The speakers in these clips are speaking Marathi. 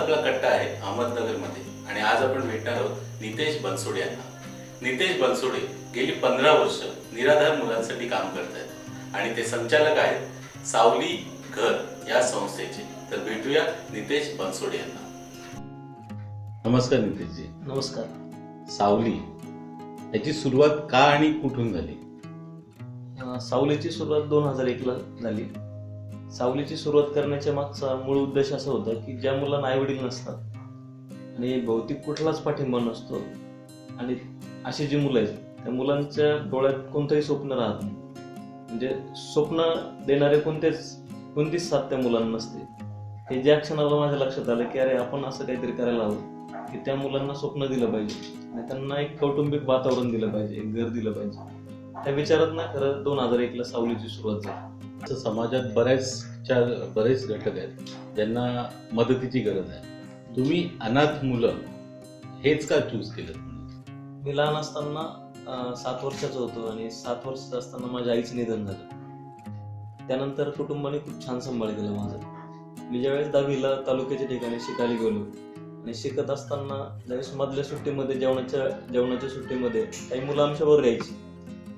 आपला कट्टा आहे अहमदनगरमध्ये आणि आज आपण भेटणार आहोत नितेश बनसोडे यांना. नितेश बनसोडे गेली 15 वर्ष निराधार मुलांसाठी काम करत आहेत आणि ते संचालक आहेत सावली घर या संस्थेचे. तर भेटूया नितेश बनसोडे यांना. नमस्कार नितेशजी. नमस्कार. सावली याची सुरुवात का आणि कुठून झाली? सावलीची सुरुवात 2001 ला झाली. सावलीची सुरुवात करण्याच्या मागचा मूळ उद्देश असा होता की ज्या मुलांना आई वडील नसतात आणि भौतिक कुठलाच पाठिंबा नसतो आणि अशी जी मुलं आहेत त्या मुलांच्या डोळ्यात कोणतंही स्वप्न राहत नाही, म्हणजे स्वप्न देणारे कोणतीच साथ त्या मुलांना नसते. हे ज्या क्षणाला माझ्या लक्षात आलं की अरे आपण असं काहीतरी करायला हवं की त्या मुलांना स्वप्न दिलं पाहिजे आणि त्यांना एक कौटुंबिक वातावरण दिलं पाहिजे, एक घर दिलं पाहिजे. त्या विचारात ना खरं 2001 ला सावलीची सुरुवात झाली. समाजात बरेच घटक आहेत ज्यांना मदतीची गरज आहे. तुम्ही अनाथ मुलं हेच का चूज केलं? मी लहान असताना 7 वर्षाचं होतो आणि 7 वर्षाचं असताना माझ्या आईचं निधन झालं. त्यानंतर कुटुंबाने खूप छान सांभाळ केला माझा. मी ज्यावेळेस 10वीला तालुक्याच्या ठिकाणी शिकायला गेलो आणि शिकत असताना ज्यावेळेस मधल्या सुट्टीमध्ये जेवणाच्या सुट्टीमध्ये काही मुलं आमच्याबरोबर यायची.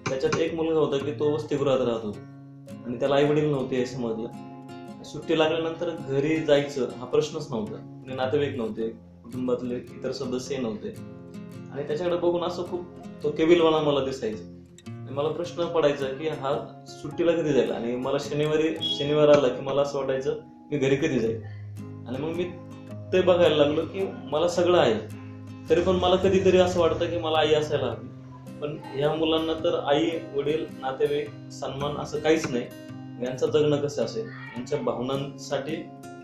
त्याच्यात एक मुलगा होता की तो वसतिगृहात राहत होता आणि त्याला आई वडील नव्हते हे समजलं. सुट्टी लागल्यानंतर घरी जायचं हा प्रश्नच नव्हता. नातेवाईक नव्हते, कुटुंबातले इतर सदस्य नव्हते आणि त्याच्याकडे बघून असं खूप तो केविलवाणा मला दिसायचा. मला प्रश्न पडायचा की हा सुट्टीला कधी जाईल आणि मला शनिवार आला की मला असं वाटायचं मी घरी कधी जाईल. आणि मग मी ते बघायला लागलो की मला सगळं आहे तरी पण मला कधीतरी असं वाटतं की मला आई असायला हवी. पण ह्या मुलांना तर आई वडील नातेवाईक सन्मान असं काहीच नाही. यांचं जगणं कसं असेल, यांच्या भावनांसाठी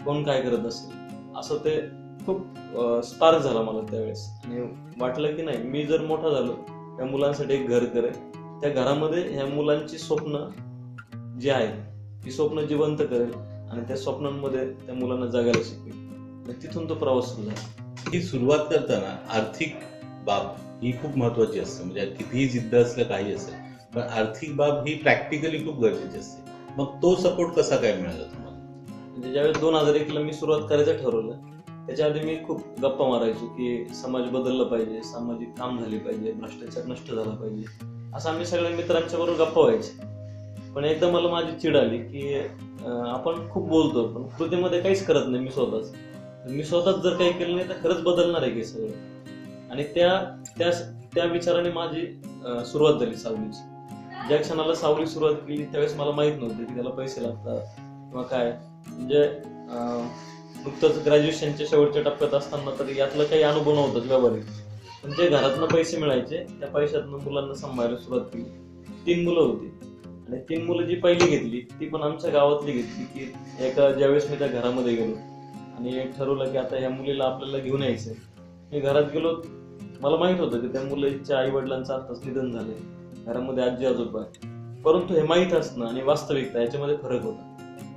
कोण काय करत असेल, असं ते खूप स्पार्क झाला मला त्यावेळेस. आणि वाटलं की नाही मी जर मोठा झालो त्या मुलांसाठी एक घर करेल, त्या घरामध्ये ह्या मुलांची स्वप्न जी आहेत ती स्वप्न जिवंत करेल आणि त्या स्वप्नांमध्ये त्या मुलांना जगायला शिकवेल. तिथून तो प्रवास सुरू झाला. ही सुरुवात करताना आर्थिक बाब ही खूप महत्वाची असते. म्हणजे कितीही जिद्द असलं काही असेल पण आर्थिक बाब ही प्रॅक्टिकली खूप गरजेची असते. मग तो सपोर्ट कसा काय मिळाला तुम्हाला? म्हणजे ज्यावेळेस 2001 ला मी सुरुवात करायचं ठरवलं त्याच्या आधी मी खूप गप्पा मारायचो की समाज बदलला पाहिजे, सामाजिक काम झाले पाहिजे, भ्रष्टाचार नष्ट झाला पाहिजे, असं आम्ही सगळ्या मित्रांच्या बरोबर गप्पा व्हायचे. पण एकदा मला माझी चिड आली की आपण खूप बोलतो पण कृतीमध्ये काहीच करत नाही. मी स्वतःच जर काही केलं नाही तर खरंच बदलणार आहे की सगळं. आणि त्या विचाराने माझी सुरुवात झाली सावलीची. ज्या क्षणाला सावली सुरुवात केली त्यावेळेस मला माहित नव्हतं की त्याला पैसे लागतात किंवा काय. म्हणजे नुकतंच ग्रॅज्युएशनच्या शेवटच्या टप्प्यात असताना तरी यातलं काही अनुभव नव्हताच व्यावहारिक. पण जे घरातनं पैसे मिळायचे त्या पैशातनं मुलांना सांभाळायला सुरुवात केली. 3 मुलं होती आणि 3 मुलं जी पहिली घेतली ती पण आमच्या गावातली घेतली. की ज्यावेळेस मी त्या घरामध्ये गेलो आणि ठरवलं की आता ह्या मुलीला आपल्याला घेऊन यायचंय. मी घरात गेलो, मला माहित होतं की त्या मुलीच्या आई वडिलांचं आताच निधन झालंय, घरामध्ये आजी आजोबा, परंतु हे माहीत असणं आणि वास्तविकता याच्यामध्ये फरक होता.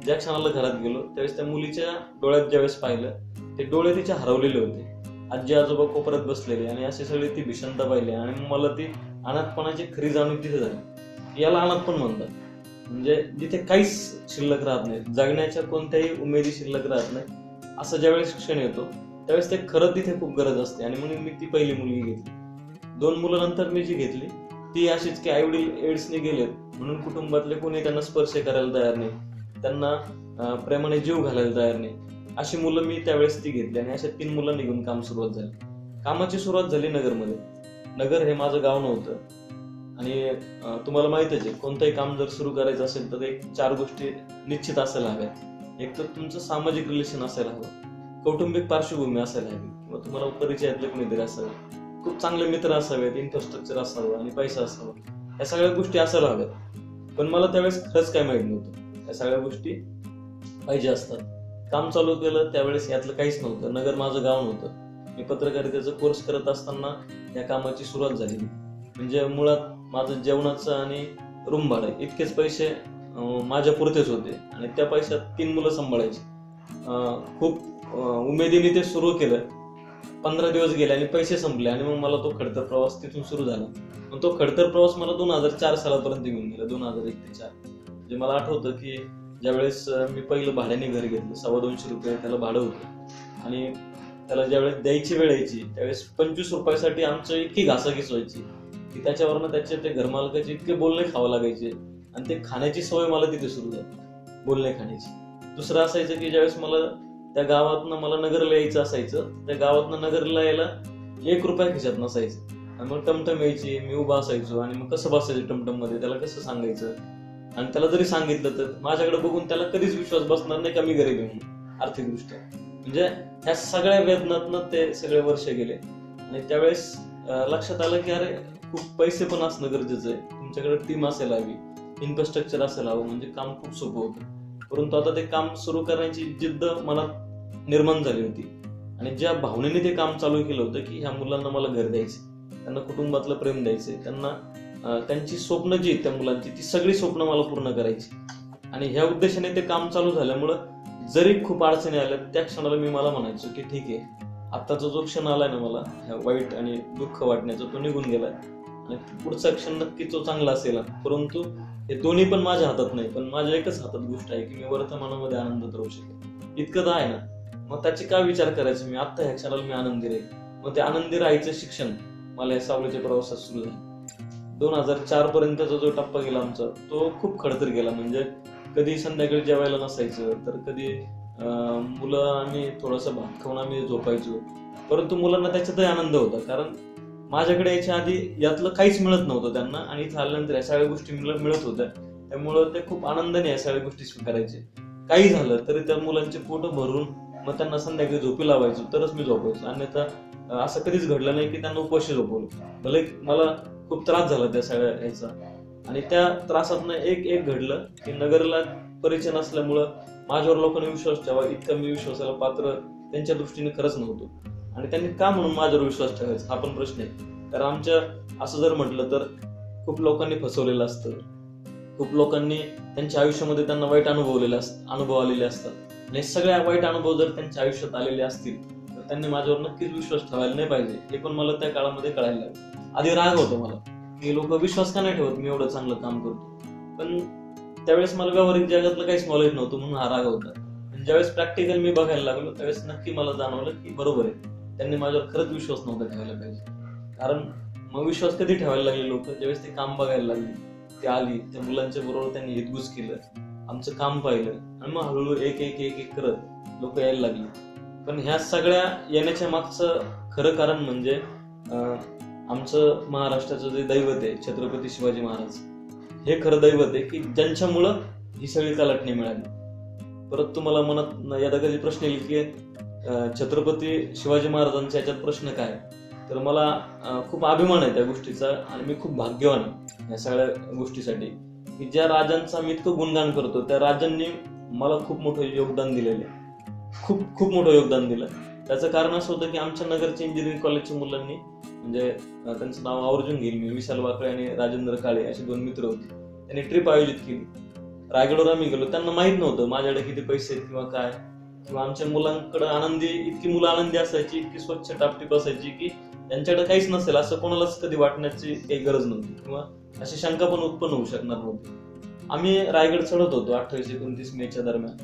ज्या क्षणाला घरात गेलो त्यावेळेस त्या मुलीच्या डोळ्यात ज्यावेळेस पाहिलं ते डोळे तिचे हरवलेले होते. आजी आजोबा कोपऱ्यात बसलेले आणि असे सगळे ती भीषणता पाहिली आणि मला ती अनाथपणाची खरी जाणीव तिथे झाली. याला अनाथपण म्हणतात. म्हणजे जिथे काहीच शिल्लक राहत नाही, जगण्याच्या कोणत्याही उमेदी शिल्लक राहत नाही, असं ज्यावेळेस क्षण येतो त्यावेळेस ते खरं तिथे खूप गरज असते. आणि म्हणून मी ती पहिली मुलगी घेतली. 2 मुलं नंतर मी जी घेतली ती अशीच की आई वडील एड्सने गेलेत म्हणून कुटुंबातले कोणी त्यांना स्पर्श करायला तयार नाही, त्यांना प्रेमाने जीव घालायला तयार नाही, अशी मुलं मी त्यावेळेस ती घेतली. आणि अशा 3 मुलं निघून काम सुरुवात झाली. कामाची सुरुवात झाली नगरमध्ये. नगर हे माझं गाव नव्हतं आणि तुम्हाला माहितच आहे कोणतंही काम जर सुरू करायचं असेल तर एक 4 गोष्टी निश्चित असायला हव्यात. एक तर तुमचं सामाजिक रिलेशन असायला हवं, कौटुंबिक पार्श्वभूमी असायला हवी किंवा तुम्हाला परिचयातले कोणीतरी असावे, खूप चांगले मित्र असावेत, इन्फ्रास्ट्रक्चर असावं आणि पैसा असावा. या सगळ्या गोष्टी असायला हव्यात. पण मला त्यावेळेस खरंच काय माहित नव्हतं या सगळ्या गोष्टी पाहिजे असतात. काम चालू केलं त्यावेळेस यातलं काहीच नव्हतं. नगर माझं गाव नव्हतं. मी पत्रकारितेचा कोर्स करत असताना या कामाची सुरुवात झाली. म्हणजे मुळात माझं जेवणाचं आणि रूम भाडं इतकेच पैसे माझ्या पुरतेच होते आणि त्या पैशात 3 मुलं सांभाळायची. खूप उमेदीने ते सुरू केलं. 15 दिवस गेले आणि पैसे संपले आणि मग मला तो खडतर प्रवास तिथून सुरू झाला. पण तो खडतर प्रवास मला 2004 सालापर्यंत घेऊन गेला. 2001 ते 4 म्हणजे मला आठवतं की ज्यावेळेस मी पहिलं भाड्याने घर घेतलं, 250 रुपये त्याला भाडं होतं आणि त्याला ज्यावेळेस द्यायची वेळ यायची त्यावेळेस 25 रुपयासाठी आमचं इतकी घासाघीस व्हायची की त्याच्यावरनं त्याचे ते घरमालकाचे इतके बोलणे खावं लागायचे. आणि ते खाण्याची सवय मला तिथे सुरू झाली, बोलणे खाण्याची. दुसरं असायचं की ज्यावेळेस मला त्या गावातनं मला नगरला यायचं असायचं, त्या गावातनं नगरला यायला 1 रुपया खिशात नसायचं. आणि मग टमटम यायची, मी उभा असायचो आणि मग कसं बसायचं टमटम मध्ये, त्याला कसं सांगायचं. आणि त्याला जरी सांगितलं तर माझ्याकडे बघून त्याला कधीच विश्वास बसणार नाही का मी गरीब आहे म्हणून आर्थिकदृष्ट्या. म्हणजे ह्या सगळ्या वेदनातनं ते सगळे वर्ष गेले. आणि त्यावेळेस लक्षात आलं की अरे खूप पैसे पण असणं गरजेचं आहे, तुमच्याकडे टीम असायला हवी, इन्फ्रास्ट्रक्चर असायला हवं, म्हणजे काम खूप सोपं होतं. परंतु आता ते काम सुरू करण्याची जिद्द मनात निर्माण झाली होती. आणि ज्या भावनेने ते काम चालू केलं होतं की ह्या मुलांना मला घर द्यायचं, त्यांना कुटुंबातलं प्रेम द्यायचंय, त्यांना त्यांची स्वप्न जी आहेत त्या मुलांची ती सगळी स्वप्न मला पूर्ण करायची. आणि ह्या उद्देशाने ते काम चालू झाल्यामुळं जरी खूप अडचणी आल्या त्या क्षणाला मी मला म्हणायचो की ठीक आहे, आत्ताचा जो क्षण आलाय ना मला ह्या वाईट आणि दुःख वाटण्याचा तो निघून गेलाय आणि पुढचा क्षण नक्की तो चांगला असेल. परंतु हे दोन्ही पण माझ्या हातात नाही, पण माझ्या एकच हातात गोष्ट आहे की मी वर्तमानामध्ये आनंदात राहू शकेल. इतकं तर आहे ना, मग त्याची काय विचार करायचा, मी आत्ता ह्या क्षणाला मी आनंदी राहील. मग ते आनंदी राहायचं शिक्षण मला या सावलीच्या प्रवासात सुरू झालं. 2004 पर्यंतचा जो टप्पा गेला आमचा तो खूप खडतर गेला. म्हणजे कधी संध्याकाळी जेवायला नसायचं, तर कधी मुलं आम्ही थोडंसं भात खाऊन आम्ही झोपायचो. परंतु मुलांना त्याच्यातही आनंद होता, कारण माझ्याकडे याच्या आधी यातलं काहीच मिळत नव्हतं त्यांना, आणि इथं आल्यानंतर या सगळ्या गोष्टी मिळत होत्या. त्यामुळं ते खूप आनंदाने या सगळ्या गोष्टी स्वीकारायचे. काही झालं तरी त्या मुलांचे पोट भरून मग त्यांना संध्याकाळी झोपी लावायचो, तरच मी झोपायचो. अन्यथा असं कधीच घडलं नाही की त्यांना उपाशी झोपवलं. भले मला खूप त्रास झाला त्या सगळ्या ह्याचा. आणि त्या त्रासातनं एक घडलं की नगरला परिचय नसल्यामुळं माझ्यावर लोकांनी विश्वास ठेवा इतका मी विश्वासाला पात्र त्यांच्या दृष्टीने खरंच नव्हतो. आणि त्यांनी का म्हणून माझ्यावर विश्वास ठेवायचा हा पण प्रश्न आहे. तर आमच्या असं जर म्हटलं तर खूप लोकांनी फसवलेलं असतं, खूप लोकांनी त्यांच्या आयुष्यामध्ये त्यांना वाईट अनुभव आलेले असतात. आणि सगळ्या वाईट अनुभव जर त्यांच्या आयुष्यात आलेले असतील तर त्यांनी माझ्यावर नक्कीच विश्वास ठेवायला नाही पाहिजे. हे पण मला त्या काळामध्ये कळायला लागलं. आधी राग होतो मला की लोक विश्वास का नाही ठेवत मी एवढं चांगलं काम करतो. पण त्यावेळेस मला व्यावहारिक जगातलं काहीच नॉलेज नव्हतं म्हणून हा राग होता. आणि ज्यावेळेस प्रॅक्टिकल मी बघायला लागलो त्यावेळेस नक्की मला जाणवलं की बरोबर आहे, त्यांनी माझ्यावर खरंच विश्वास नव्हता ठेवायला पाहिजे. कारण मग विश्वास कधी ठेवायला लागले लोक, ज्यावेळेस ते काम बघायला लागली, ते आली, त्या मुलांच्या बरोबर त्यांनी हितगुज केलं, आमचं काम पाहिलं, आणि मग हळूहळू एक करत लोक यायला लागली. पण ह्या सगळ्या येण्याच्या मागचं खरं कारण म्हणजे आमचं महाराष्ट्राचं जे दैवत आहे छत्रपती शिवाजी महाराज, हे खरं दैवत आहे की ज्यांच्यामुळं ही सगळी कलाटणी मिळाली. परत तुम्हाला मनात यदा कधी प्रश्न येईल की छत्रपती शिवाजी महाराजांच्या याच्यात प्रश्न काय, तर मला खूप अभिमान आहे त्या गोष्टीचा. आणि मी खूप भाग्यवान आहे या सगळ्या गोष्टीसाठी की ज्या राजांचा मी इतकं गुणगान करतो त्या राजांनी मला खूप मोठं योगदान दिलेलं आहे, खूप मोठं योगदान दिलं. त्याचं कारण असं होतं की आमच्या नगरच्या इंजिनिअरिंग कॉलेजच्या मुलांनी, म्हणजे त्यांचं नाव आवर्जून घेईल मी, विशाल वाकळे आणि राजेंद्र काळे असे 2 मित्र होते, त्यांनी ट्रिप आयोजित केली. रायगडवर आम्ही गेलो. त्यांना माहित नव्हतं माझ्याकडे किती पैसे आहेत किंवा काय, किंवा आमच्या मुलांकडे इतकी मुलं आनंदी असायची, इतकी स्वच्छ टापटीप असायची की त्यांच्याकडे काहीच नसेल असं कोणालाच कधी वाटण्याची काही गरज नव्हती, किंवा अशी शंका पण उत्पन्न होऊ शकणार नव्हती. आम्ही रायगड चढत होतो 28-29 मेच्या दरम्यान.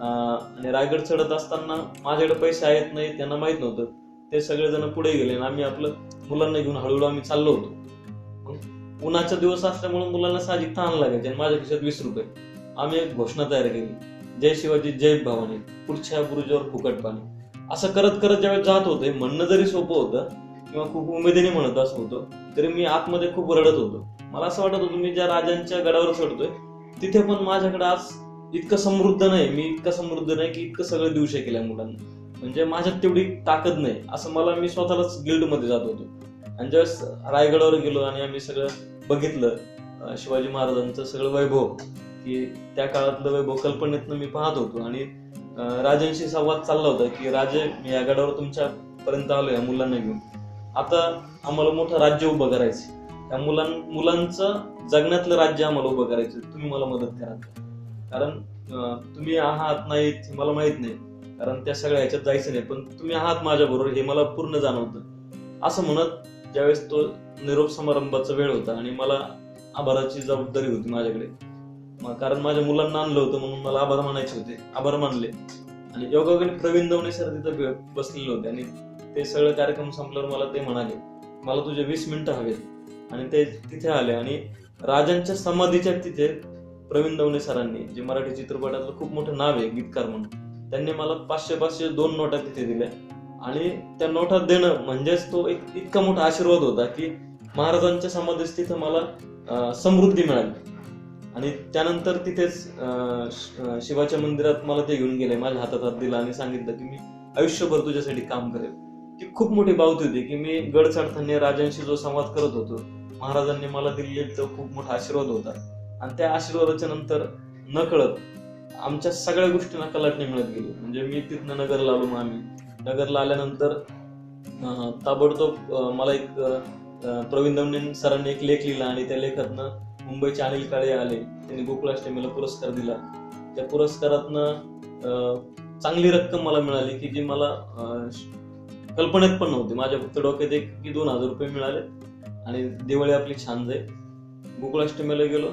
आणि रायगड चढत असताना माझ्याकडे पैसे आहेत नाही त्यांना माहित नव्हतं. ते सगळेजण पुढे गेले आणि आम्ही आपलं मुलांना घेऊन हळूहळू आम्ही चाललो होतो. उन्हाचा दिवस असल्यामुळे मुलांना साहजिक तहान लागायची आणि माझ्या खिशात 20 रुपये. आम्ही एक घोषणा तयार केली, जय शिवाजी जय भवानी, पुढच्या बुरुजावर फुकट पाणी. असं करत करत ज्यावेळेस जात होते, म्हणणं जरी सोपं होतं किंवा खूप उमेदीने म्हणत असं होतं, तरी मी आतमध्ये खूप रडत होतो. मला असं वाटत होतं मी ज्या राजांच्या गडावर चढतोय तिथे पण माझ्याकडे आज इतकं समृद्ध नाही, मी इतकं समृद्ध नाही की इतकं सगळं देऊ शकेल या मुलांना, म्हणजे माझ्यात तेवढी ताकद नाही, असं मला मी स्वतःलाच गिल्डमध्ये जात होतो. आणि ज्यावेळेस रायगडावर गेलो आणि आम्ही सगळं बघितलं शिवाजी महाराजांचं सगळं वैभव, की त्या काळातलं वैभव कल्पनेतनं मी पाहत होतो. आणि राजांशी संवाद चालला होता की राजे मी या गडावर तुमच्यापर्यंत आलो या मुलांना घेऊन, आता आम्हाला मोठं राज्य उभं करायचं, त्या मुलांचं जगण्यातलं राज्य आम्हाला उभं करायचं, तुम्ही मला मदत करा. कारण तुम्ही आहात नाहीत मला माहित नाही, कारण त्या सगळ्या ह्याच्यात जायचं नाही, पण तुम्ही आहात माझ्या बरोबर हे मला पूर्ण जाणवतं. असं म्हणत ज्यावेळेस तो निरोप समारंभाचा वेळ होता आणि मला आभाराची जबाबदारी होती माझ्याकडे, कारण माझ्या मुलांना आणलं होतं म्हणून मला आभार मानायचे होते, आभार मानले. आणि योगायोगाने प्रवीण दवणे सर तिथं बसलेले होते आणि ते सगळं कार्यक्रम संपल्यावर मला ते म्हणाले, मला तुझे 20 मिनिटं हवेत. आणि ते तिथे आले आणि राजांच्या समाधीच्या तिथे प्रवीण दवणे सरांनी, जे मराठी चित्रपटातलं खूप मोठं नाव आहे गीतकार म्हणून, त्यांनी मला 500 2 नोटा तिथे दिल्या. आणि त्या नोटा देणं म्हणजेच तो एक इतका मोठा आशीर्वाद होता की महाराजांच्या समाधीस तिथं मला समृद्धी मिळाली. आणि त्यानंतर तिथेच शिवाच्या मंदिरात मला ते घेऊन गेले, माझ्या हातात हात दिला आणि सांगितलं की मी आयुष्यभर तुझ्यासाठी काम करेल. ती खूप मोठी बावती होती की मी गड चढताना राजांशी जो संवाद करत होतो, महाराजांनी मला दिलेला तो खूप मोठा आशीर्वाद होता. आणि त्या आशीर्वादाच्या नंतर नकळत आमच्या सगळ्या गोष्टींना कलाटणी मिळत गेली. म्हणजे मी तिथनं नगरला आलो. मग आम्ही नगरला आल्यानंतर ताबडतोब मला एक प्रवीण दवणे सरांनी एक लेख लिहिला आणि त्या लेखातनं मुंबईचे अनिल काळे आले, त्यांनी गोकुळाष्टमीला पुरस्कार दिला. त्या पुरस्कारातनं चांगली रक्कम मला मिळाली की जी मला कल्पनेत पण नव्हती. माझ्या फक्त डोक्यात एक की 2000 रुपये मिळाले आणि दिवाळी आपली छान जाईल. गोकुळाष्टमीला गेलो.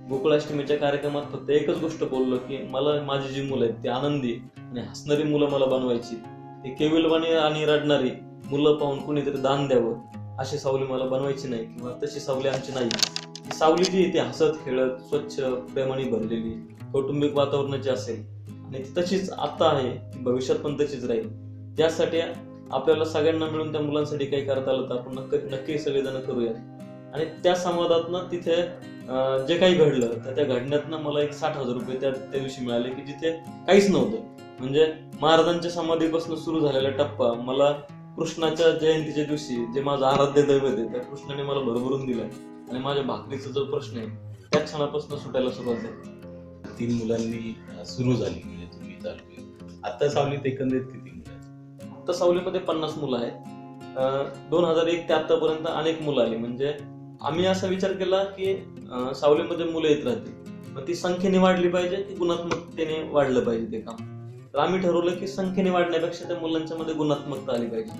गोकुळाष्टमीच्या कार्यक्रमात फक्त एकच गोष्ट बोललो की मला माझी जी मुलं आहेत ती आनंदी आणि हसणारी मुलं मला बनवायची. ती केविलवाणी आणि रडणारी मुलं पाहून कुणीतरी दान द्यावं अशी सावली मला बनवायची नाही, किंवा तशी सावली आमची नाही. ती सावली जी ती हसत खेळत स्वच्छ प्रेमाने भरलेली कौटुंबिक वातावरणाची असेल आणि ती तशीच आता आहे, ती भविष्यात पण तशीच राहील. त्यासाठी आपल्याला सगळ्यांना मिळून त्या मुलांसाठी काही करता आलं तर आपण नक्की सगळेजण करूया. आणि त्या संवादातनं तिथे जे काही घडलं तर त्या घडण्यातनं मला एक 60,000 रुपये त्या दिवशी मिळाले की जिथे काहीच नव्हतं. म्हणजे महाराजांच्या समाधीपासून सुरू झालेला टप्पा मला कृष्णाच्या जयंतीच्या दिवशी, जे माझं आराध्य दैवत आहे, त्या कृष्णाने मला भरभरून दिला आणि माझ्या भाकरीचा जो प्रश्न आहे त्या क्षणापासून सुटायला सुरुवात झाली. 3 मुलांनी सुरू झाली म्हणजे तुम्ही चालू केली. आता सावलीत एकंदरीत किती मुलं आहेत? आता सावलीमध्ये 50 मुलं आहेत. 2001 ते आतापर्यंत अनेक मुलं आली. म्हणजे आम्ही असा विचार केला की सावलीमध्ये मुलं येत राहतील, मग ती संख्येने वाढली पाहिजे की गुणात्मकतेने वाढलं पाहिजे ते काम. तर आम्ही ठरवलं की संख्येने वाढण्यापेक्षा त्या मुलांच्या मध्ये गुणात्मकता आली पाहिजे.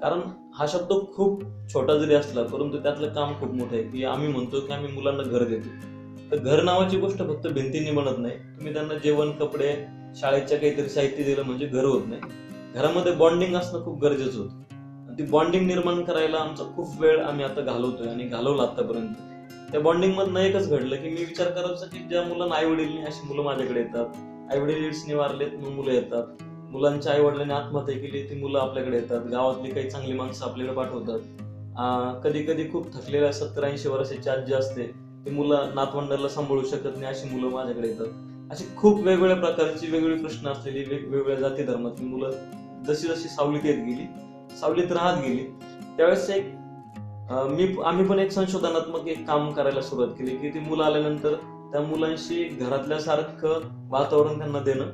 कारण हा शब्द खूप छोटा जरी असला परंतु त्यातलं काम खूप मोठं आहे. की आम्ही म्हणतो की आम्ही मुलांना घर देतो. तर घर नावाची गोष्ट फक्त भिंतींनी बनत नाही. तुम्ही त्यांना जेवण, कपडे, शाळेच्या काहीतरी साहित्य दिलं म्हणजे घर होत नाही. घरामध्ये बॉन्डिंग असणं खूप गरजेचं होतं. ती बॉन्डिंग निर्माण करायला आमचा खूप वेळ आम्ही आता घालवतोय आणि घालवला आतापर्यंत. त्या बॉन्डिंग मधनं एकच घडलं की मी विचार करायचा की ज्या मुलांना आई वडील नाही अशी मुलं माझ्याकडे येतात. आई वडील एड्सने वारलेत मग मुलं येतात. मुलांच्या आई वडिलांनी आत्महत्या केली ती मुलं आपल्याकडे येतात. गावातली काही चांगली माणसं आपल्याकडे पाठवतात. कधी कधी खूप थकलेल्या 70-80 वर्षाची आजी असते, ती मुलं नातवंडाला सांभाळू शकत नाही अशी मुलं माझ्याकडे येतात. अशी खूप वेगवेगळ्या प्रकारची वेगवेगळी प्रश्न असलेली वेगवेगळ्या जाती धर्मातली मुलं जशी जशी सावलीत येत गेली, सावलीत राहत गेली, त्यावेळेस आम्ही पण एक संशोधनात्मक एक काम करायला सुरुवात केली की ती मुलं आल्यानंतर त्या मुलांशी घरातल्यासारखं वातावरण त्यांना देणं,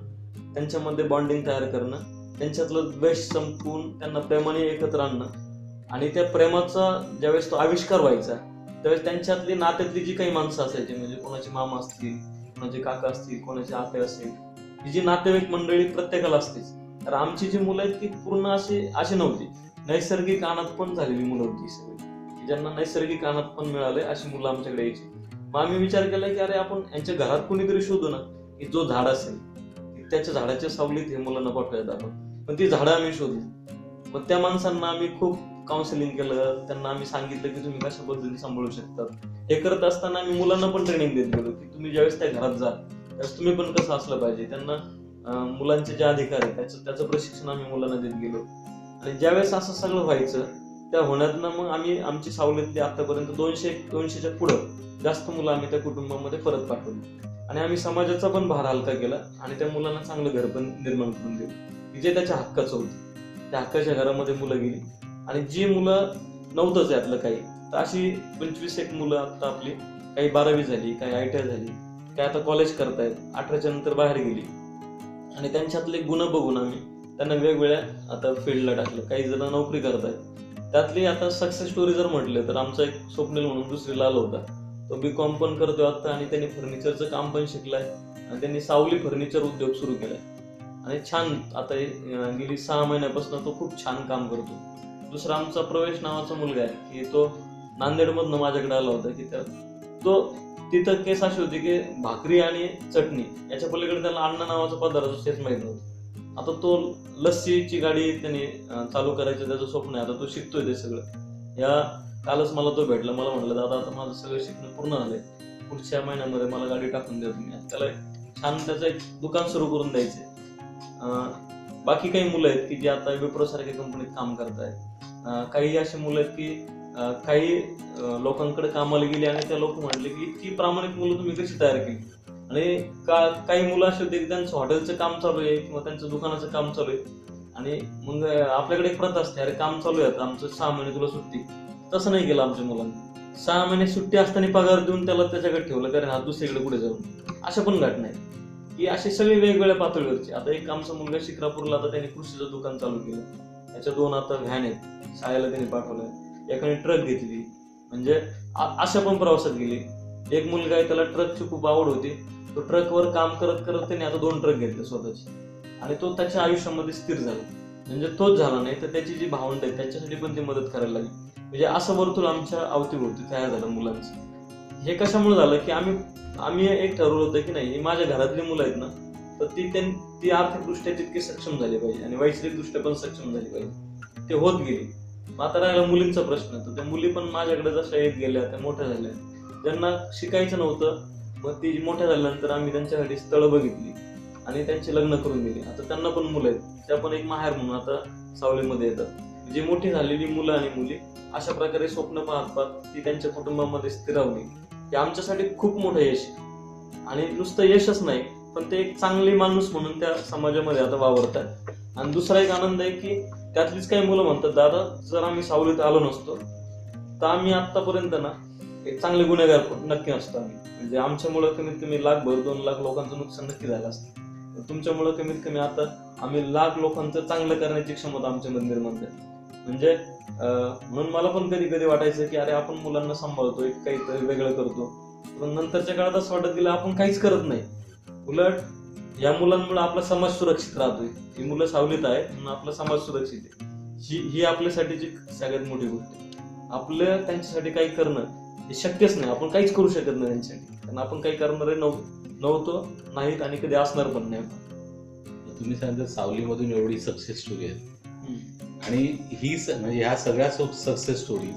त्यांच्यामध्ये बॉन्डिंग तयार करणं, त्यांच्यातलं द्वेष संपवून त्यांना प्रेमाने एकत्र आणणं. आणि त्या प्रेमाचा ज्यावेळेस तो आविष्कार व्हायचा त्यावेळेस त्यांच्यातली नात्यातली जी काही माणसं असायची, म्हणजे कोणाचे मामा असतील, कोणाचे काका असतील, कोणाचे आते असतील, ही जी नातेवाईक मंडळी प्रत्येकाला असतेच. तर आमची जी मुलं आहेत ती पूर्ण अशी नव्हती, नैसर्गिक अनाथपण झालेली मुलं होती सगळी, ज्यांना नैसर्गिक अनाथपण मिळाले अशी मुलं आमच्याकडे यायची. मग आम्ही विचार केला की अरे आपण यांच्या घरात कोणीतरी शोधू ना की जो झाड असेल त्याच्या झाडाच्या सावलीत हे मुलांना पाठवूयात आपण. मग ती झाडं आम्ही शोधली. मग त्या माणसांना आम्ही खूप काउन्सिलिंग केलं, त्यांना आम्ही सांगितलं की तुम्ही कशा पद्धतीने सांभाळू शकतात. हे करत असताना आम्ही मुलांना पण ट्रेनिंग देत गेलो की तुम्ही ज्यावेळेस त्या घरात जा त्यावेळेस तुम्ही पण कसं असलं पाहिजे. त्यांना मुलांचे जे अधिकार आहेत त्याचं प्रशिक्षण आम्ही मुलांना देत गेलो. आणि ज्यावेळेस असं सगळं व्हायचं त्या होण्यातनं मग आम्ही आमची सावलीतली आतापर्यंत 200च्या पुढं जास्त मुलं आम्ही त्या कुटुंबामध्ये परत पाठवली. आणि आम्ही समाजाचा पण भार हलका केला आणि त्या मुलांना चांगलं घर पण निर्माण करून दिलं जे त्याच्या हक्काचं होतं. त्या हक्काच्या घरामध्ये मुलं गेली. आणि जी मुलं नव्हतंच यातलं काही, तर अशी 25 मुलं आता आपली, काही 12वी झाली, काही ITI झाली, काही आता कॉलेज करतायत, 18च्या नंतर बाहेर गेली. आणि त्यांच्यातले गुण बघून आम्ही त्यांना वेगवेगळ्या आता फील्डला टाकलं. काही जण नोकरी करतायत. त्यातली आता सक्सेस स्टोरी जर म्हटलं तर आमचा एक स्वप्नील म्हणून दुसरीला आला होता, तो BCom पण करतोय आता आणि त्यांनी फर्निचरचं काम पण शिकलाय आणि त्यांनी सावली फर्निचर उद्योग सुरू केलाय आणि छान आता गेली 6 महिन्यापासून तो खूप छान काम करतो. दुसरा आमचा प्रवेश नावाचा मुलगा आहे की तो नांदेडमधनं माझ्याकडे आला होता की तो तिथं केस अशी होती की भाकरी आणि चटणी याच्या पलीकडे त्याला अण्णा नावाचा पदार्थ तेच माहित नव्हतं. आता तो लस्सीची गाडी त्याने चालू करायचं त्याचं स्वप्न आहे. आता तो शिकतोय ते सगळं. या कालच मला तो भेटला. मला म्हटलं दादा आता माझं सगळं शिकणं पूर्ण झालंय, पुढच्या महिन्यामध्ये मला गाडी टाकून द्या तुम्ही. त्याला छान त्याचं एक दुकान सुरू करून द्यायचंय. बाकी काही मुलं आहेत की जे आता विप्रो सारख्या कंपनीत काम करतायत. काही अशी मुलं आहेत की काही लोकांकडे कामाला गेली आणि त्या लोक म्हटले की इतकी प्रामाणिक मुलं तुम्ही कशी तयार केली. आणि काही मुलं अशी होती की त्यांचं हॉटेलचं काम चालू आहे किंवा त्यांचं दुकानाचं काम चालू आहे आणि मग आपल्याकडे एक प्रथा असते, अरे काम चालू आहे आमचं 6 महिने तुला सुट्टी. तसं नाही केलं आमच्या मुलांनी. 6 महिने सुट्टी असताना पगार देऊन त्याला त्याच्याकडे ठेवलं, कारण हा दुसरीकडे पुढे जाऊन. अशा पण घटना आहेत की अशी सगळी वेगवेगळ्या पातळीवरची. आता एक आमचा मुलगा शिक्रापूरला आता त्याने कृषीचं दुकान चालू केलं. त्याच्या 2 आता व्हॅन आहेत, शाळेला त्यांनी पाठवलंय. एकाने ट्रक घेतली. म्हणजे अशा पण प्रवासात गेली. एक मुलगा आहे त्याला ट्रकची खूप आवड होती. तो ट्रकवर काम करत करत त्याने आता 2 ट्रक घेतले स्वतःचे आणि तो त्याच्या आयुष्यामध्ये स्थिर झाला. म्हणजे तोच झाला नाही तर त्याची जी भावंड आहे त्याच्यासाठी पण ती मदत करायला लागली. म्हणजे असं वर्तुळ आमच्या अवतीभोवती तयार झालं मुलांचं. हे कशामुळे झालं की आम्ही एक ठरवलं होतं की नाही, ही माझ्या घरातली मुलं आहेत ना, तर ती आर्थिकदृष्ट्या तितकी सक्षम झाली पाहिजे आणि वैश्विकदृष्ट्या पण सक्षम झाली पाहिजे. ते होत गेली. आता राहिला मुलींचा प्रश्न. तर त्या मुली पण माझ्याकडे जशा येत गेल्या त्या मोठ्या झाल्या. ज्यांना शिकायचं नव्हतं मग ती मोठ्या झाल्यानंतर आम्ही त्यांच्यासाठी स्थळं बघितली आणि त्यांची लग्न करून दिली. आता त्यांना पण मुलं आहेत. त्या पण एक माहेर म्हणून आता सावलीमध्ये येतात. जी मोठी झालेली मुलं आणि मुली अशा प्रकारे स्वप्न पाहत पाहत ती त्यांच्या कुटुंबामध्ये स्थिरावली. हे आमच्यासाठी खूप मोठं यश आहे. आणि नुसतं यशच नाही पण ते एक चांगली माणूस म्हणून त्या समाजामध्ये आता वावरतात. आणि दुसरा एक आनंद आहे की त्यातलीच काही मुलं म्हणतात, दादा जर आम्ही सावलीत आलो नसतो तर आम्ही आतापर्यंत ना एक चांगले गुन्हेगार नक्की नसतो आम्ही. म्हणजे आमच्यामुळं कमीत कमी 1,00,000 2 लाख लोकांचं नुकसान नक्की झालं असतं. तुमच्यामुळं कमीत कमी आता आम्ही 1,00,000 लोकांचं चांगलं करण्याची क्षमता आमच्यामध्ये निर्माण झाली. म्हणजे म्हणून मला पण कधी कधी वाटायचं की अरे आपण मुलांना सांभाळतोय, काहीतरी वेगळं करतो. पण नंतरच्या काळात असं वाटत गेलं आपण काहीच करत नाही. उलट या मुलांमुळे आपला समाज सुरक्षित राहतोय. ही मुलं सावलीत आहे म्हणून आपला समाज सुरक्षित आहे. ही आपल्यासाठीची सगळ्यात मोठी गोष्ट आहे. आपलं त्यांच्यासाठी काही करणं हे शक्यच नाही. आपण काहीच करू शकत नाही त्यांच्यासाठी, कारण आपण काही करणारे नव्हतो नाहीत आणि कधी असणार पण नाही. तुम्ही सांगितलं सावलीमधून एवढी सक्सेस स्टोरी आहे आणि ही म्हणजे ह्या सगळ्या सक्सेस स्टोरीज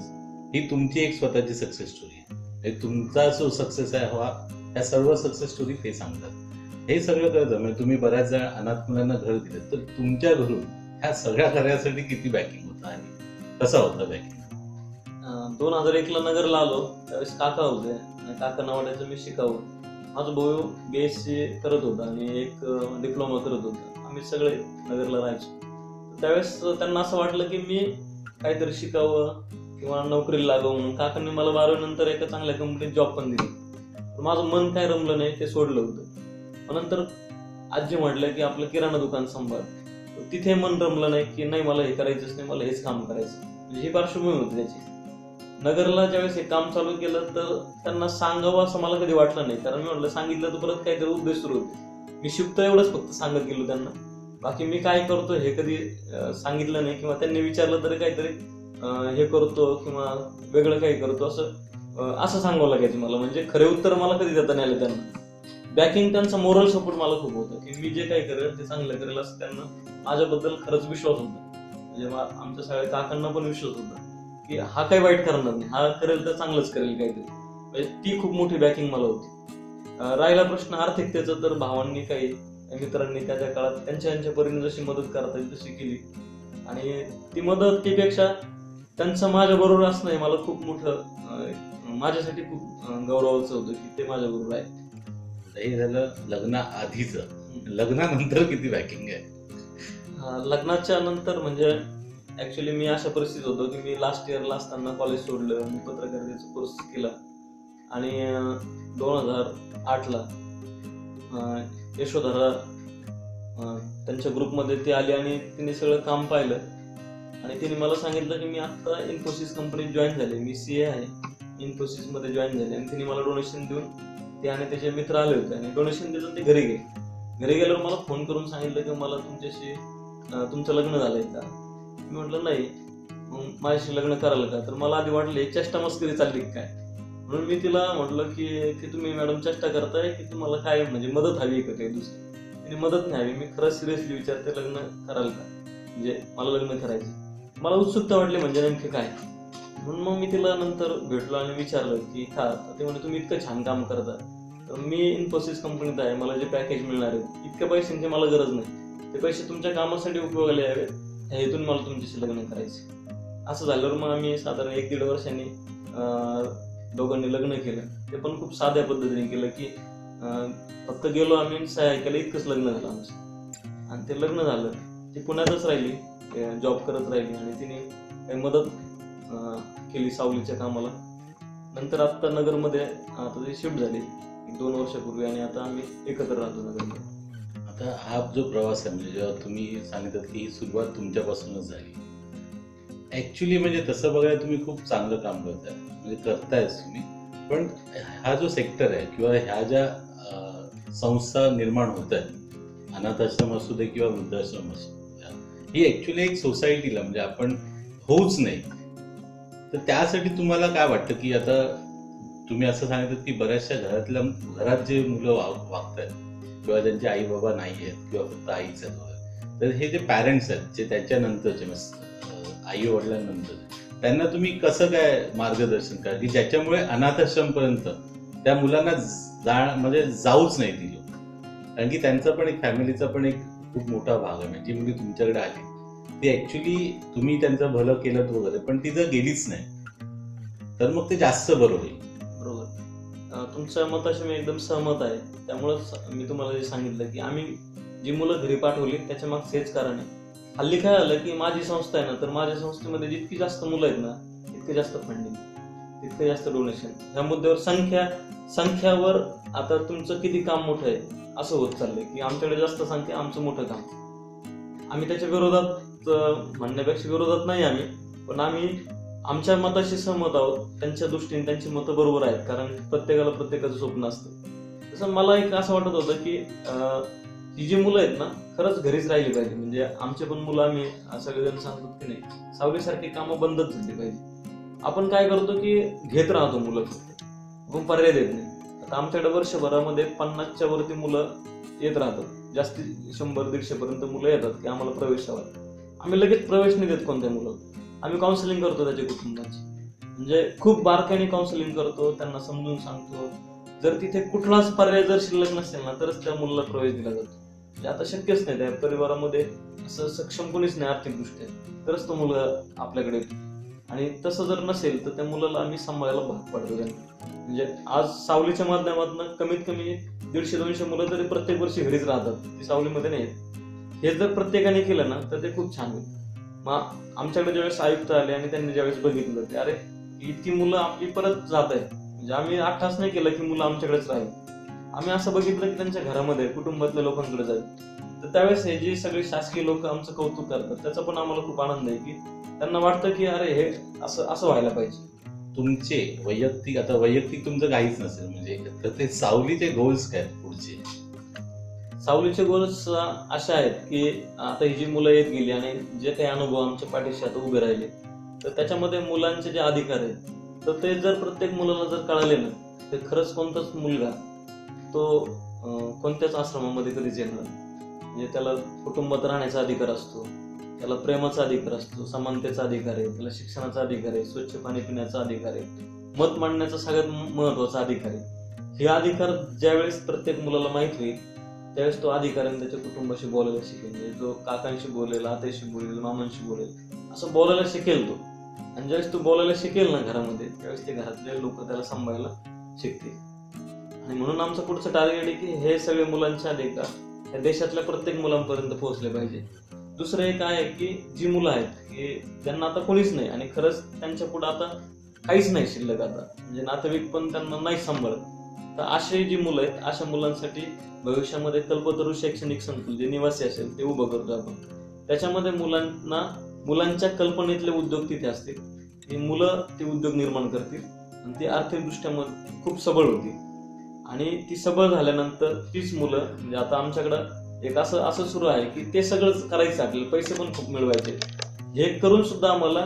ही तुमची एक स्वतःची सक्सेस स्टोरी आहे. तुमचा जो सक्सेस आहे हवा ह्या सर्व सक्सेस स्टोरी ते सांगतात. हे सगळं करतं म्हणजे तुम्ही बऱ्याच जण अनाथ मुलांना घर दिलं, तर तुमच्या घरून ह्या सगळ्या कार्यासाठी किती बॅकिंग होतं आणि कसा होता बॅकिंग? 2001ला नगरला आलो त्यावेळेस काका होते आणि काकांना वाटायचं मी शिकावं. माझा भाऊ BSc करत होता आणि एक डिप्लोमा करत होता. आम्ही सगळे नगरला राहायचो. त्यावेळेस त्यांना असं वाटलं की मी काहीतरी शिकावं किंवा नोकरीला लागावं म्हणून काकांनी मला 12वी नंतर एका चांगल्या कंपनीत जॉब पण दिली. माझं मन काय रमलं नाही, ते सोडलं होतं. नंतर आजी म्हटलं की आपलं किराणा दुकान सांभाळ. तिथे मन रमलं नाही की नाही मला हे करायचंच नाही, मला हेच काम करायचं. म्हणजे ही पार्श्वभूमी होती त्याची. नगरला ज्यावेळेस हे काम चालू केलं तर त्यांना सांगावं असं मला कधी वाटलं नाही, कारण मी म्हटलं सांगितलं तर परत काहीतरी उद्देश सुरू होते. मी शिकतो एवढंच फक्त सांगत गेलो त्यांना. बाकी मी काय करतो हे कधी सांगितलं नाही किंवा त्यांनी विचारलं तरी काहीतरी हे करतो किंवा वेगळं काही करतो असं सांगावं लागायचं मला. म्हणजे खरे उत्तर मला कधी देता नाही आलं त्यांना. बॅकिंग त्यांचा मोरल सपोर्ट मला खूप होतं की मी जे काही करेल ते चांगलं करेल असं त्यांना माझ्याबद्दल खरंच विश्वास होता. म्हणजे आमच्या सगळ्या काकांना पण विश्वास होता की हा काही वाईट करणार नाही, हा करेल तर चांगलंच करेल काहीतरी. म्हणजे ती खूप मोठी बॅकिंग मला होती. राहिला प्रश्न आर्थिकतेचा, तर भावांनी काही मित्रांनी त्या काळात त्यांच्या परीने जशी मदत करता येईल तशी केली. आणि ती मदतीपेक्षा त्यांचं माझ्या बरोबर असणं हे मला खूप मोठं माझ्यासाठी खूप गौरवाचं होतं की ते माझ्या बरोबर आहे. हे झालं लग्ना आधीच. लग्नानंतर किती बॅकिंग आहे? लग्नाच्या नंतर म्हणजे ऍक्च्युली मी अशा परिस्थितीत होतो की मी लास्ट इयरला असताना कॉलेज सोडलं. मी पत्रकारितेचा कोर्स केला आणि 2008ला यशोधरा त्यांच्या ग्रुपमध्ये ती आली आणि तिने सगळं काम पाहिलं आणि तिने मला सांगितलं की मी आता इन्फोसिस कंपनीत जॉईन झाले. मी CA आहे, इन्फोसिसमध्ये जॉईन झाले. आणि तिने मला डोनेशन देऊन ते आणि त्याचे मित्र आले होते आणि डोनेशन देऊन ते घरी गेले. घरी गेल्यावर मला फोन करून सांगितलं की मला तुमचं लग्न झालंय का? मी म्हटलं नाही. मग माझ्याशी लग्न कराल का? तर मला आधी वाटलं चेष्टा मस्करी चालली काय. म्हणून मी तिला म्हटलं की तुम्ही मॅडम चेष्टा करताय की तुम्हाला काय म्हणजे मदत हवी आहे का काही दुसरी. तिने मदत नाही हवी, मी खरंच सिरियसली विचारते लग्न कराल का, म्हणजे मला लग्न करायचं. मला उत्सुकता वाटली म्हणजे नेमके काय. म्हणून मग मी तिला नंतर भेटलो आणि विचारलं की का. ते म्हणे तुम्ही इतकं छान काम करता, तर मी इन्फोसिस कंपनीत आहे, मला जे पॅकेज मिळणार आहे इतक्या पैशांची मला गरज नाही, ते पैसे तुमच्या कामासाठी उपयोगाला यावेत ह्या हेतून मला तुमच्याशी लग्न करायचे. असं झाल्यावर मग आम्ही साधारण 1-1.5 वर्षांनी दोघांनी लग्न केलं. ते पण खूप साध्या पद्धतीने केलं की फक्त गेलो आम्ही सह्या केलं, इतकंच लग्न झालं आमचं. आणि ते लग्न झालं, ती पुण्यातच राहिली, जॉब करत राहिली आणि तिने काही मदत केली सावलीच्या कामाला. नंतर आत्ता नगरमध्ये आता ती शिफ्ट झाली 1-2 वर्षापूर्वी आणि आता आम्ही एकत्र राहतो नगरमध्ये. आता हा जो प्रवास आहे म्हणजे जेव्हा तुम्ही सांगितलं की ही सुरुवात तुमच्यापासूनच झाली, ऍक्च्युली म्हणजे तसं बघायला तुम्ही खूप चांगलं काम करताय, म्हणजे करतायच तुम्ही. पण हा जो सेक्टर आहे किंवा ह्या ज्या संस्था निर्माण होत आहेत, अनाथ आश्रम असू दे किंवा वृद्धाश्रम असू दे, ही ऍक्च्युली एक सोसायटीला म्हणजे आपण होऊच नाही. तर त्यासाठी तुम्हाला काय वाटतं की आता तुम्ही असं सांगितलं की बऱ्याचशा घरात जे मुलं वागतात किंवा ज्यांचे आई बाबा नाही आहेत किंवा फक्त आईच आहेत, तर हे जे पॅरेंट्स आहेत जे त्याच्यानंतरचे आई वडिलांनंतर, त्यांना तुम्ही कसं काय मार्गदर्शन करा की ज्याच्यामुळे अनाथाश्रमपर्यंत त्या मुलांना म्हणजे जाऊच नाही ती लोक. कारण की त्यांचा पण एक फॅमिलीचा पण एक खूप मोठा भाग आहे. म्हणजे जी मुली तुमच्याकडे आली ती ऍक्च्युली तुम्ही त्यांचं भलं केलं वगैरे, पण ती जर गेलीच नाही तर मग ते जास्त बरं होईल. बरोबर, तुमच्या मताशी मी एकदम सहमत आहे. त्यामुळेच मी तुम्हाला जे सांगितलं की आम्ही जी मुलं घरी पाठवली त्याच्या मागचं हेच कारण आहे. हल्ली काय झालं की माझी संस्था आहे ना, तर माझ्या संस्थेमध्ये जितकी जास्त मुलं आहेत ना तितके जास्त फंडिंग, तितके जास्त डोनेशन. ह्या मुद्द्यावर संख्यावर आता तुमचं किती काम मोठं आहे असं होत चाललंय की आमच्याकडे जास्त संख्या, आमचं मोठं काम. आम्ही त्याच्या विरोधात म्हणण्यापेक्षा विरोधात नाही आम्ही, पण आम्ही आमच्या मताशी सहमत आहोत. त्यांच्या दृष्टीने त्यांची मतं बरोबर आहेत, कारण प्रत्येकाला प्रत्येकाचं स्वप्न असतं. तसं मला एक असं वाटत होतं की ही जी मुलं आहेत ना खरंच घरीच राहिली पाहिजे. म्हणजे आमचे पण मुलं आम्ही सगळेजण सांगतो की नाही, सावलीसारखी कामं बंदच झाली पाहिजे. आपण काय करतो की घेत राहतो मुलं, फक्त आपण पर्याय देत नाही. आता आमच्याकडे वर्षभरामध्ये 50च्या वरती मुलं येत राहतात, जास्ती 100-150 पर्यंत मुलं येतात की आम्हाला प्रवेश हवा. आम्ही लगेच प्रवेश नाही देत कोणत्या मुलं, आम्ही काउन्सिलिंग करतो त्याच्या कुटुंबाची. म्हणजे खूप बारकाईने काउन्सिलिंग करतो, त्यांना समजून सांगतो. जर तिथे कुठलाच पर्याय जर शिल्लक नसेल ना तरच त्या मुलाला प्रवेश दिला जातो. म्हणजे आता शक्यच नाही, त्या परिवारामध्ये असं सक्षम कोणीच नाही आर्थिकदृष्ट्या, तरच तो मुलगा आपल्याकडे येतो. आणि तसं जर नसेल तर त्या मुलाला आम्ही सांभाळायला भाग पाडतो त्यांना. म्हणजे आज सावलीच्या माध्यमातून कमीत कमी 150-200 मुलं तरी प्रत्येक वर्षी घरीच राहतात, ती सावलीमध्ये नाही. हे जर प्रत्येकाने केलं ना तर ते खूप छान होईल. मग आमच्याकडे ज्यावेळेस आयुक्त आले आणि त्यांनी ज्यावेळेस बघितलं की अरे इतकी मुलं आपली परत जात आहेत, म्हणजे आम्ही आठास नाही केलं की मुलं आमच्याकडेच राहील, आम्ही असं बघितलं की त्यांच्या घरामध्ये कुटुंबातल्या लोकांकडे जाईल. तर त्यावेळेस हे जे सगळे शासकीय लोक आमचं कौतुक करतात त्याचा पण आम्हाला खूप आनंद आहे की त्यांना वाटतं की अरे हे असं व्हायला पाहिजे. तुमचे वैयक्तिक तुमचं काहीच नसेल म्हणजे, तर ते सावलीचे गोल्स काय पुढचे? सावलीचे गोल्स अशा आहेत की आता ही जी मुलं येत गेली आणि जे काही अनुभव आमच्या पाठीशी आता उभे राहिले, तर त्याच्यामध्ये मुलांचे जे अधिकार आहेत तर ते जर प्रत्येक मुलाला जर कळाले ना तर खरंच कोणताच मुलगा तो कोणत्याच आश्रमामध्ये कधीच येणार. म्हणजे त्याला कुटुंबात राहण्याचा अधिकार असतो, त्याला प्रेमाचा अधिकार असतो, समानतेचा अधिकार आहे, त्याला शिक्षणाचा अधिकार आहे, स्वच्छ पाणी पिण्याचा अधिकार आहे, मत मांडण्याचा सगळ्यात महत्वाचा अधिकार आहे. हे अधिकार ज्यावेळेस प्रत्येक मुलाला माहित होईल त्यावेळेस तो अधिकाऱ्याने त्याच्या कुटुंबाशी बोलायला शिकेल. म्हणजे जो काकांशी बोलेल, आत्याशी बोलेल, मामांशी बोलेल, असं बोलायला शिकेल तो. आणि ज्यावेळेस तो बोलायला शिकेल ना घरामध्ये, त्यावेळेस ते घरातले लोक त्याला सांभाळायला शिकतील. आणि म्हणून आमचं पुढचं टार्गेट आहे की हे सगळे मुलांचे अधिकार या देशातल्या प्रत्येक मुलांपर्यंत पोहोचले पाहिजे. दुसरं एक आहे की जी मुलं आहेत की त्यांना आता कोणीच नाही आणि खरंच त्यांच्या पुढे आता काहीच नाही शिल्लक, आता म्हणजे नातेवाईक पण त्यांना नाही सांभाळत, तर अशी जी मुलं आहेत अशा मुलांसाठी भविष्यामध्ये कल्पतरू शैक्षणिक संकुल जे निवासी असेल ते उभं करतो आपण. त्याच्यामध्ये मुलांच्या कल्पनेतले उद्योग तिथे असतील, ती मुलं ते उद्योग निर्माण करतील आणि ती आर्थिकदृष्ट्या खूप सबळ होतील. आणि ती सबळ झाल्यानंतर तीच मुलं म्हणजे आता आमच्याकडं एक असं सुरू आहे की ते सगळंच करायचं, आपल्याला पैसे पण खूप मिळवायचे, हे करून सुद्धा आम्हाला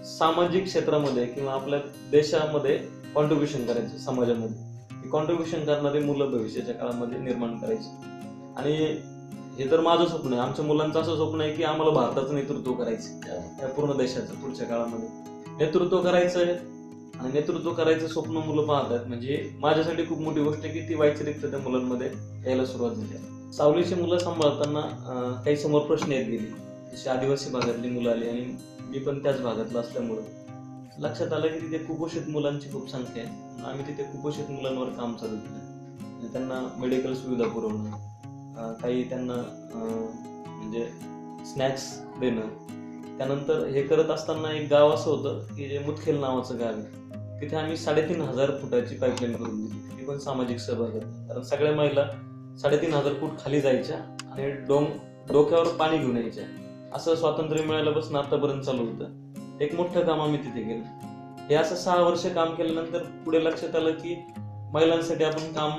सामाजिक क्षेत्रामध्ये किंवा आपल्या देशामध्ये कॉन्ट्रीब्युशन करायचं समाजामध्ये, की कॉन्ट्रीब्युशन करणारी मुलं भविष्याच्या काळामध्ये निर्माण करायची. आणि हे तर माझं स्वप्न आहे, आमच्या मुलांचं असं स्वप्न आहे की आम्हाला भारताचं नेतृत्व करायचं, या पूर्ण देशाचं पुढच्या काळामध्ये नेतृत्व करायचं आहे. आणि नेतृत्व करायचं स्वप्न मुलं पाहतात म्हणजे माझ्यासाठी खूप मोठी गोष्ट आहे की ती वैचारिकता त्या मुलांमध्ये यायला सुरुवात झाली. सावलीची मुलं सांभाळताना काही समोर प्रश्न येत गेले, जसे आदिवासी भागातली मुलं आली आणि मी पण त्याच भागातला असल्यामुळं लक्षात आलं की तिथे कुपोषित मुलांची खूप संख्या आहे. आम्ही तिथे कुपोषित मुलांवर काम चालू केलं, त्यांना मेडिकल सुविधा पुरवणं, काही त्यांना म्हणजे स्नॅक्स देणं. त्यानंतर हे करत असताना एक गाव असं होतं की जे मुदखेल नावाचं गाव आहे, तिथे आम्ही 3,500 फुटाची पाईपलाईन करून दिली. ती पण सामाजिक सहभाग, कारण सगळ्या महिला 3,500 फूट खाली जायच्या आणि डोक्यावर पाणी घेऊन यायच्या. असं स्वातंत्र्य मिळाल्यापासून आतापर्यंत चालू होतं. एक मोठं काम आम्ही तिथे केलं. हे असं 6 वर्ष काम केल्यानंतर पुढे लक्षात आलं की महिलांसाठी आपण काम,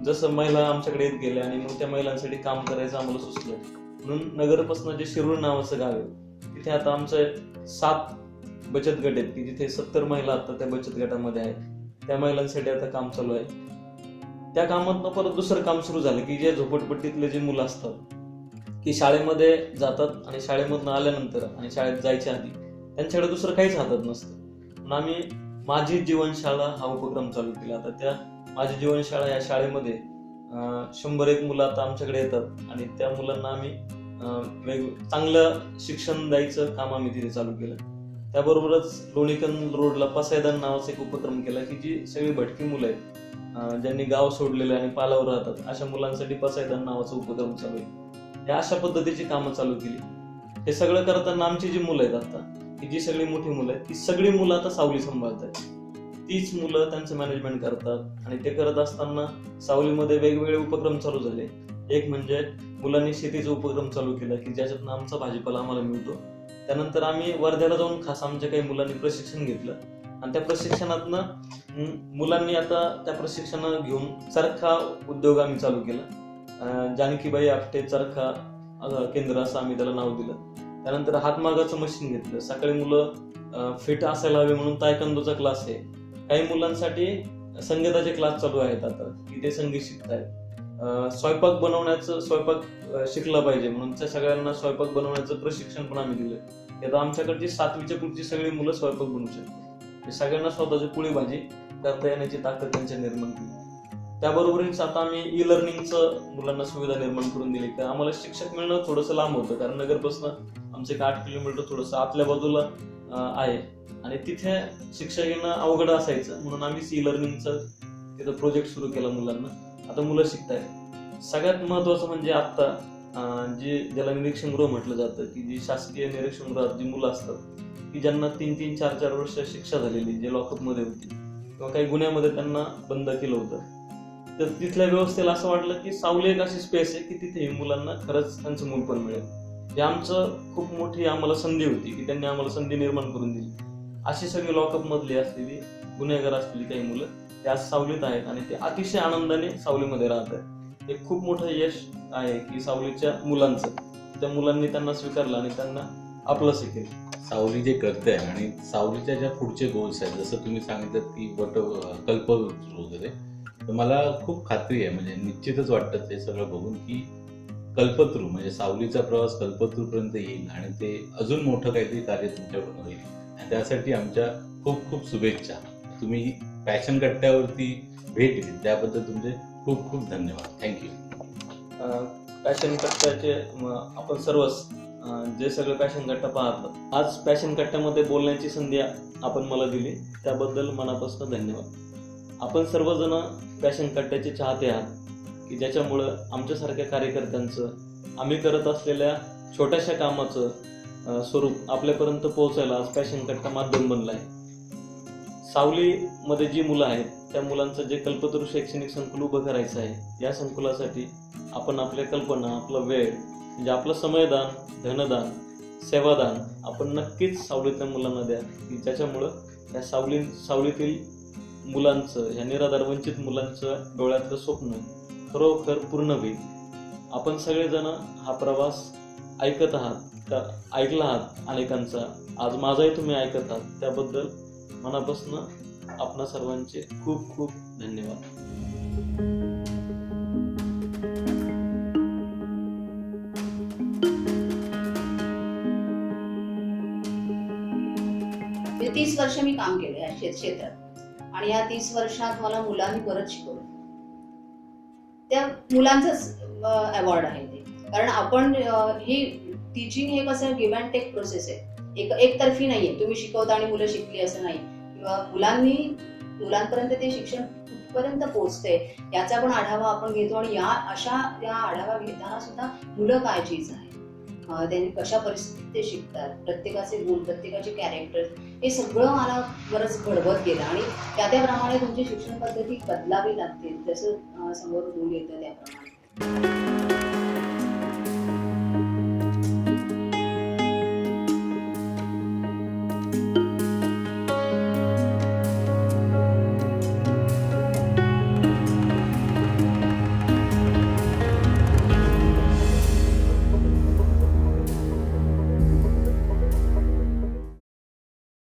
जसं महिला आमच्याकडे येत गेल्या आणि मग त्या महिलांसाठी काम करायचं आम्हाला सुचलं. म्हणून नगरपासून जे शिरूर नावाचं गाव आहे, तिथे आता आमचे 7 बचत गट आहेत की जिथे 70 महिला आता त्या बचत गटामध्ये आहेत. त्या महिलांसाठी आता काम चालू आहे. त्या कामातनं परत दुसरं काम सुरू झालं की जे झोपडपट्टीतले जे मुलं असतात की शाळेमध्ये जातात आणि शाळेमधून आल्यानंतर आणि शाळेत जायच्या आधी त्यांच्याकडे दुसरं काहीच हातात नसतं. म्हणून आम्ही माझी जीवनशाळा हा उपक्रम चालू केला. आता त्या माझी जीवनशाळा या शाळेमध्ये 101 मुलं आता आमच्याकडे येतात आणि त्या मुलांना आम्ही चांगलं शिक्षण द्यायचं काम आम्ही तिथे चालू केलं. त्याबरोबरच लोणीकन रोडला पसायदान नावाचा एक उपक्रम केला की जी सगळी भटकी मुलं आहेत, ज्यांनी गाव सोडलेलं आणि पालावर राहतात, अशा मुलांसाठी पसायदान नावाचा उपक्रम चालू आहे. या अशा पद्धतीची कामं चालू केली. हे सगळं करताना आमची जी मुलं आहेत आता, की जी सगळी मोठी मुलं आहेत, ती सगळी मुलं आता सावली सांभाळतात. तीच मुलं त्यांचं मॅनेजमेंट करतात. आणि ते करत असताना सावलीमध्ये वेगवेगळे उपक्रम चालू झाले. एक म्हणजे मुलांनी शेतीचा उपक्रम चालू केला की ज्याच्यातून आमचा भाजीपाला आम्हाला मिळतो. त्यानंतर आम्ही वर्ध्याला जाऊन खास आमच्या काही मुलांनी प्रशिक्षण घेतलं आणि त्या प्रशिक्षणातनं मुलांनी आता त्या प्रशिक्षण घेऊन चरखा उद्योग आम्ही चालू केला. जानकीबाई आपटे चरखा केंद्र असं आम्ही त्याला नाव दिलं. त्यानंतर हातमागाचं मशीन घेतलं. सकाळी मुलं फिट असायला हवे म्हणून तायकंदोचा क्लास आहे. काही मुलांसाठी संगीताचे क्लास चालू आहेत आता की ते संगीत शिकतायत. स्वयंपाक शिकला पाहिजे म्हणून त्या सगळ्यांना स्वयंपाक बनवण्याचं प्रशिक्षण पण आम्ही दिलं. आता आमच्याकडची 7वीच्या पुढची सगळी मुलं स्वयंपाक बनवू शकतात. ते सगळ्यांना स्वतःची पोळी भाजी करता येण्याची ताकद त्यांच्या निर्माण केली. त्याबरोबरच आता आम्ही ई लर्निंगचं मुलांना सुविधा निर्माण करून दिली. तर आम्हाला शिक्षक मिळणं थोडंसं लांब होतं, कारण नगरपासून आमचे 8 किलोमीटर थोडंसं आतल्या बाजूला आहे आणि तिथे शिक्षक येणं अवघड असायचं. म्हणून आम्ही ई लर्निंगचं तिथं प्रोजेक्ट सुरू केला मुलांना. आता मुलं शिकतायत. सगळ्यात महत्वाचं म्हणजे आता ज्याला निरीक्षण गृह म्हटलं जातं की जी शासकीय निरीक्षण गृहात जी मुलं असतात की ज्यांना 3-3, 4-4 वर्ष शिक्षा झालेली, जे लॉकअप मध्ये होती किंवा काही गुन्ह्यामध्ये त्यांना बंद केलं होतं, तर तिथल्या व्यवस्थेला असं वाटलं की सावली एक अशी स्पेस आहे की तिथे मुलांना खरंच त्यांचं मूलपण मिळेल. हे आमचं खूप मोठी आम्हाला संधी होती की त्यांनी आम्हाला संधी निर्माण करून दिली. अशी सगळी लॉकअप मधली असलेली गुन्हेगार असलेली काही मुलं ते आज सावलीत आहेत आणि ते अतिशय आनंदाने सावलीमध्ये राहत आहेत. हे खूप मोठं यश आहे की सावलीच्या मुलांचं, त्या मुलांनी त्यांना स्वीकारलं आणि त्यांना आपलंसं केलं. सावली जे करते आणि सावलीच्या ज्या पुढचे गोल्स आहेत, जसं तुम्ही सांगितलं की कल्पवृक्ष वगैरे, तर मला खूप खात्री आहे, म्हणजे निश्चितच वाटतं ते सगळं बघून की कल्पतरू म्हणजे सावलीचा प्रवास कल्पतरूपर्यंत येईल आणि ते अजून मोठं काहीतरी कार्य तुमच्याकडून होईल. आणि त्यासाठी आमच्या खूप खूप शुभेच्छा. तुम्ही पॅशन कट्ट्यावरती भेट दिली त्याबद्दल तुमचे खूप खूप धन्यवाद. थँक्यू. पॅशन कट्ट्याचे आपण सर्वच जे सगळं पॅशन कट्टा पाहतात, आज पॅशन कट्ट्यामध्ये बोलण्याची संधी आपण मला दिली त्याबद्दल मनापासून धन्यवाद. आपण सर्वजण पॅशन कट्ट्याचे चाहते आहात की ज्याच्यामुळं आमच्यासारख्या कार्यकर्त्यांचं आम्ही करत असलेल्या छोट्याशा कामाचं स्वरूप आपल्यापर्यंत पोहोचायला आज पॅशन कट्टा माध्यम बनला आहे. सावलीमध्ये जी मुलं आहेत त्या मुलांचं जे कल्पतरू शैक्षणिक संकुल उभं करायचं आहे, या संकुलासाठी आपण आपल्या कल्पना, आपला वेळ म्हणजे आपलं समयदान, धनदान, सेवादान आपण नक्कीच सावलीतल्या मुलांना द्या की ज्याच्यामुळं या सावलीतील मुलांचं, या निराधार वंचित मुलांचं डोळ्यातलं स्वप्न खरोखर पूर्ण होईल. आपण सगळेजण हा प्रवास ऐकत आहात, ऐकला आहात अनेकांचा, आज माझाही तुम्ही ऐकत आहात, त्याबद्दल मनापासून आपणा सर्वांचे खूप खूप धन्यवाद. म्हणजे 30 वर्ष मी काम केलं या क्षेत्रात आणि या 30 वर्षात मला मुलांनी बरंच शिकवलं. त्या मुलांचंच अवॉर्ड आहे ते, कारण आपण ही टीचिंग हे कसं गिव्ह अँड टेक प्रोसेस आहे, एकतर्फी नाहीये. तुम्ही शिकवता आणि मुलं शिकली असं नाही, किंवा मुलांपर्यंत ते शिक्षण कुठपर्यंत पोहोचते याचा पण आढावा आपण घेतो. आणि या आढावा घेताना सुद्धा मुलं काय चीज आहे, त्यांनी कशा परिस्थितीत ते शिकतात, प्रत्येकाचे गुण, प्रत्येकाचे कॅरेक्टर, हे सगळं मला बरंच घडवत गेलं. आणि त्याप्रमाणे तुमची शिक्षण पद्धती बदलावी लागते, जसं समोर बोल येतं त्याप्रमाणे.